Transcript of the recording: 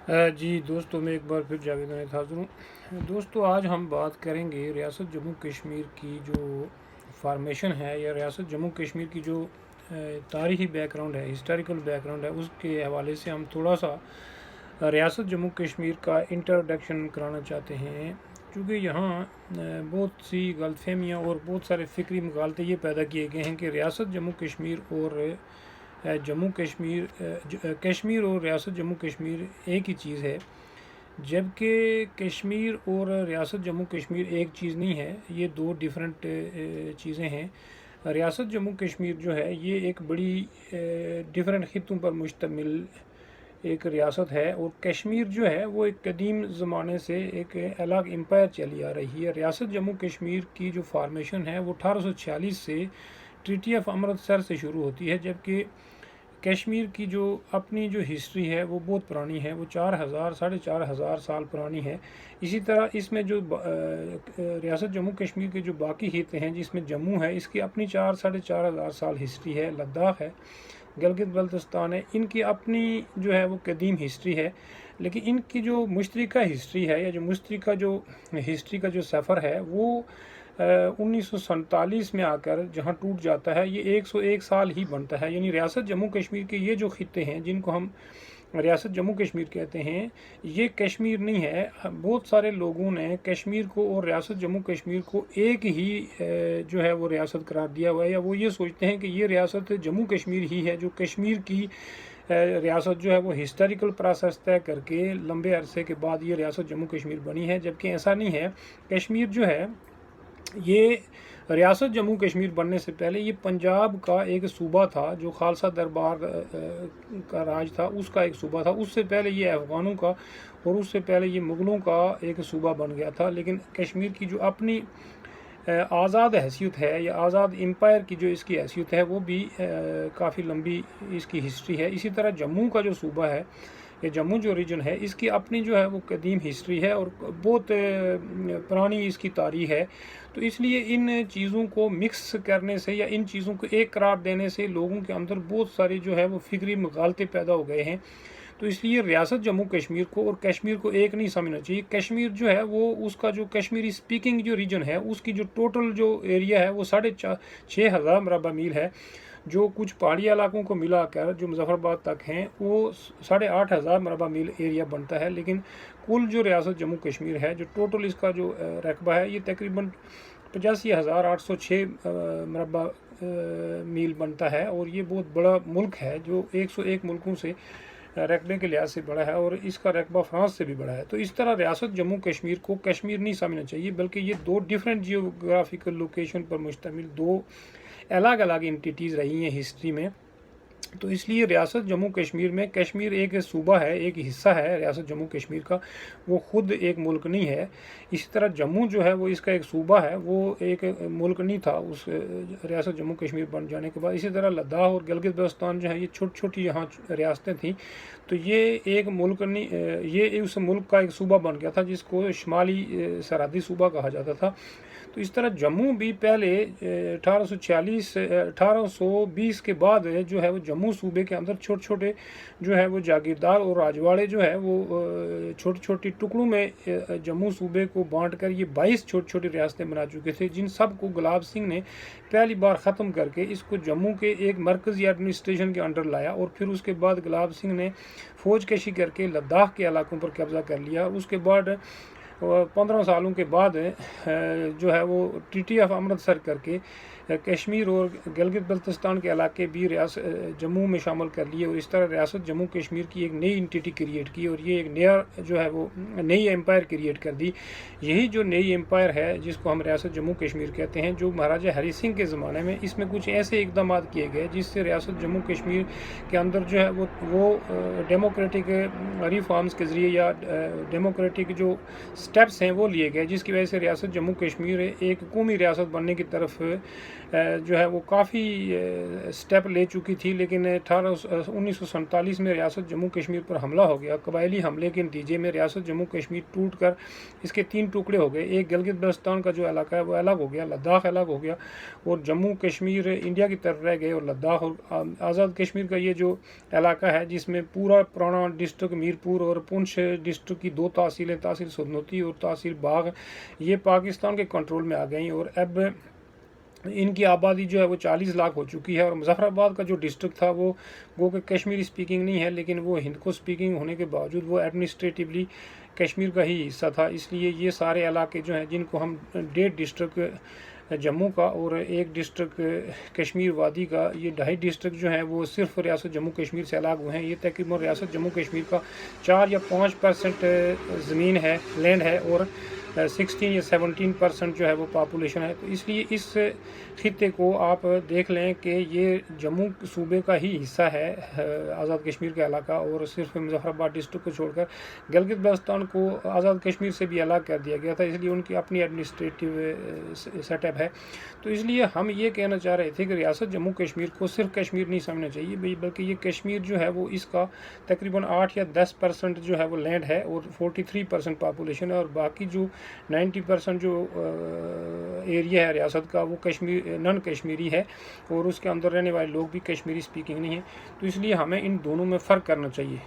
جی دوستوں، میں ایک بار پھر جاوید نید حاضر ہوں۔ دوستوں، آج ہم بات کریں گے ریاست جموں کشمیر کی جو فارمیشن ہے یا ریاست جموں کشمیر کی جو تاریخی بیک گراؤنڈ ہے، ہسٹوریکل بیک گراؤنڈ ہے، اس کے حوالے سے ہم تھوڑا سا ریاست جموں کشمیر کا انٹروڈکشن کرانا چاہتے ہیں، کیونکہ یہاں بہت سی غلط فہمیاں اور بہت سارے فکری مغالطے یہ پیدا کیے گئے ہیں کہ ریاست جموں کشمیر اور کشمیر اور ریاست جموں کشمیر ایک ہی چیز ہے، جبکہ کشمیر اور ریاست جموں کشمیر ایک چیز نہیں ہے، یہ دو ڈیفرنٹ چیزیں ہیں۔ ریاست جموں کشمیر جو ہے یہ ایک بڑی ڈیفرنٹ خطوں پر مشتمل ایک ریاست ہے، اور کشمیر جو ہے وہ ایک قدیم زمانے سے ایک الگ امپائر چلی آ رہی ہے۔ ریاست جموں کشمیر کی جو فارمیشن ہے وہ 1846 سے ٹریٹی آف امرتسر سے شروع ہوتی ہے، جبکہ کشمیر کی جو اپنی جو ہسٹری ہے وہ بہت پرانی ہے، وہ 4,000 سال پرانی ہے۔ اسی طرح اس میں جو ریاست جموں کشمیر کے جو باقی خطے ہیں، جس میں جموں ہے، اس کی اپنی 4,500 سال ہسٹری ہے۔ لداخ ہے، گلگت بلتستان ہے، ان کی اپنی جو ہے وہ قدیم ہسٹری ہے، لیکن ان کی جو مشترکہ ہسٹری ہے یا جو مشترکہ جو ہسٹری کا جو سفر ہے وہ 1947 میں آ کر جہاں ٹوٹ جاتا ہے، یہ 101 سال ہی بنتا ہے۔ یعنی ریاست جموں کشمیر کے یہ جو خطے ہیں جن کو ہم ریاست جموں کشمیر کہتے ہیں، یہ کشمیر نہیں ہے۔ بہت سارے لوگوں نے کشمیر کو اور ریاست جموں کشمیر کو ایک ہی جو ہے وہ ریاست قرار دیا ہوا ہے، یا وہ یہ سوچتے ہیں کہ یہ ریاست جموں کشمیر ہی ہے، جو کشمیر کی ریاست جو ہے وہ ہسٹوریکل پروسیس طے کر کے لمبے عرصے کے بعد یہ ریاست جموں کشمیر بنی ہے، جبکہ ایسا نہیں ہے۔ کشمیر جو ہے یہ ریاست جموں کشمیر بننے سے پہلے یہ پنجاب کا ایک صوبہ تھا، جو خالصہ دربار کا راج تھا، اس کا ایک صوبہ تھا۔ اس سے پہلے یہ افغانوں کا اور اس سے پہلے یہ مغلوں کا ایک صوبہ بن گیا تھا، لیکن کشمیر کی جو اپنی آزاد حیثیت ہے یا آزاد امپائر کی جو اس کی حیثیت ہے وہ بھی کافی لمبی اس کی ہسٹری ہے۔ اسی طرح جموں کا جو صوبہ ہے یا جموں جو ریجن ہے، اس کی اپنی جو ہے وہ قدیم ہسٹری ہے اور بہت پرانی اس کی تاریخ ہے۔ تو اس لیے ان چیزوں کو مکس کرنے سے یا ان چیزوں کو ایک قرار دینے سے لوگوں کے اندر بہت سارے جو ہے وہ فکری مغالطے پیدا ہو گئے ہیں۔ تو اس لیے ریاست جموں کشمیر کو اور کشمیر کو ایک نہیں سمجھنا چاہیے۔ کشمیر جو ہے وہ اس کا جو کشمیری سپیکنگ جو ریجن ہے، اس کی جو ٹوٹل جو ایریا ہے وہ 6,500 مربع میل ہے، جو کچھ پہاڑی علاقوں کو ملا کر جو مظفر آباد تک ہیں وہ 8,500 مربع میل ایریا بنتا ہے۔ لیکن کل جو ریاست جموں کشمیر ہے، جو ٹوٹل اس کا جو رقبہ ہے، یہ تقریباً 85,806 مربع میل بنتا ہے، اور یہ بہت بڑا ملک ہے جو 101 ملکوں سے رقبے کے لحاظ سے بڑا ہے، اور اس کا رقبہ فرانس سے بھی بڑا ہے۔ تو اس طرح ریاست جموں کشمیر کو کشمیر نہیں سمجھنا چاہیے، بلکہ یہ دو ڈیفرنٹ جیوگرافیکل لوکیشن پر مشتمل دو الگ الگ انٹیٹیز رہی ہیں ہسٹری میں۔ تو اس لیے ریاست جموں کشمیر میں کشمیر ایک صوبہ ہے، ایک حصہ ہے ریاست جموں کشمیر کا، وہ خود ایک ملک نہیں ہے۔ اسی طرح جموں جو ہے وہ اس کا ایک صوبہ ہے، وہ ایک ملک نہیں تھا اس ریاست جموں کشمیر بن جانے کے بعد۔ اسی طرح لداخ اور گلگت بلتستان جو ہے یہ چھوٹی چھوٹی یہاں ریاستیں تھیں، تو یہ ایک ملک نہیں، یہ اس ملک کا ایک صوبہ بن گیا تھا جس کو شمالی سرحدی صوبہ کہا جاتا تھا۔ تو اس طرح جموں بھی پہلے 1820 کے بعد جو ہے وہ جموں صوبے کے اندر چھوٹے چھوٹے جو ہے وہ جاگیردار اور راجواڑے جو ہے وہ چھوٹی چھوٹی ٹکڑوں میں جموں صوبے کو بانٹ کر یہ 22 چھوٹی چھوٹی ریاستیں بنا چکے تھے، جن سب کو گلاب سنگھ نے پہلی بار ختم کر کے اس کو جموں کے ایک مرکزی ایڈمنسٹریشن کے انڈر لایا، اور پھر اس کے بعد گلاب سنگھ نے فوج کشی کر کے لداخ کے علاقوں پر قبضہ کر لیا، اور اس کے بعد 15 سالوں کے بعد جو ہے وہ ٹریٹی آف امرتسر کر کے کشمیر اور گلگت بلتستان کے علاقے بھی جموں میں شامل کر لیے، اور اس طرح ریاست جموں کشمیر کی ایک نئی انٹیٹی کریٹ کی، اور یہ ایک نیا جو ہے وہ نئی امپائر کریٹ کر دی۔ یہی جو نئی امپائر ہے جس کو ہم ریاست جموں کشمیر کہتے ہیں، جو مہاراجہ ہری سنگھ کے زمانے میں اس میں کچھ ایسے اقدامات کیے گئے جس سے ریاست جموں کشمیر کے اندر جو ہے وہ ڈیموکریٹک ریفارمز کے ذریعے یا ڈیموکریٹک جو سٹیپس ہیں وہ لیے گئے، جس کی وجہ سے ریاست جموں کشمیر ایک قومی ریاست بننے کی طرف جو ہے وہ کافی سٹیپ لے چکی تھی، لیکن 1947 میں ریاست جموں کشمیر پر حملہ ہو گیا۔ قبائلی حملے کے نتیجے میں ریاست جموں کشمیر ٹوٹ کر اس کے 3 ٹکڑے ہو گئے۔ ایک گلگت بلتستان کا جو علاقہ ہے وہ الگ ہو گیا، لداخ الگ ہو گیا، اور جموں کشمیر انڈیا کی طرف رہ گئے، اور لداخ اور آزاد کشمیر کا یہ جو علاقہ ہے جس میں پورا پرانا ڈسٹرکٹ میرپور اور پونچھ ڈسٹرکٹ کی 2 تحصیلیں، تحصیل سدنوتی اور تحصیل باغ، یہ پاکستان کے کنٹرول میں آ گئیں، اور اب ان کی آبادی جو ہے وہ 40 لاکھ ہو چکی ہے۔ اور مظفر آباد کا جو ڈسٹرکٹ تھا وہ گو کہ کشمیری سپیکنگ نہیں ہے، لیکن وہ ہند کو سپیکنگ ہونے کے باوجود وہ ایڈمنسٹریٹیولی کشمیر کا ہی حصہ تھا، اس لیے یہ سارے علاقے جو ہیں جن کو ہم 1.5 ڈسٹرکٹ جموں کا اور 1 ڈسٹرکٹ کشمیر وادی کا، یہ 2.5 ڈسٹرکٹ جو ہیں وہ صرف ریاست جموں کشمیر سے الگ ہوئے ہیں۔ یہ تقریباً ریاست جموں کشمیر کا 4 یا 5% زمین ہے، لینڈ ہے، اور 16 یا 17% جو ہے وہ پاپولیشن ہے۔ تو اس لیے اس خطے کو آپ دیکھ لیں کہ یہ جموں صوبے کا ہی حصہ ہے، آزاد کشمیر کا علاقہ، اور صرف مظفر آباد ڈسٹرکٹ کو چھوڑ کر گلگت بلتستان کو آزاد کشمیر سے بھی الگ کر دیا گیا تھا، اس لیے ان کی اپنی ایڈمنسٹریٹو سیٹ اپ ہے۔ تو اس لیے ہم یہ کہنا چاہ رہے تھے کہ ریاست جموں کشمیر کو صرف کشمیر نہیں سمجھنا چاہیے، بلکہ یہ کشمیر جو ہے وہ اس کا تقریباً 8 یا 10% جو ہے وہ لینڈ ہے، اور 43% پاپولیشن ہے، اور باقی جو 90% جو ایریا ہے ریاست کا وہ نن کشمیری ہے، اور اس کے اندر رہنے والے لوگ بھی کشمیری سپیکنگ نہیں ہیں۔ تو اس لیے ہمیں ان دونوں میں فرق کرنا چاہیے۔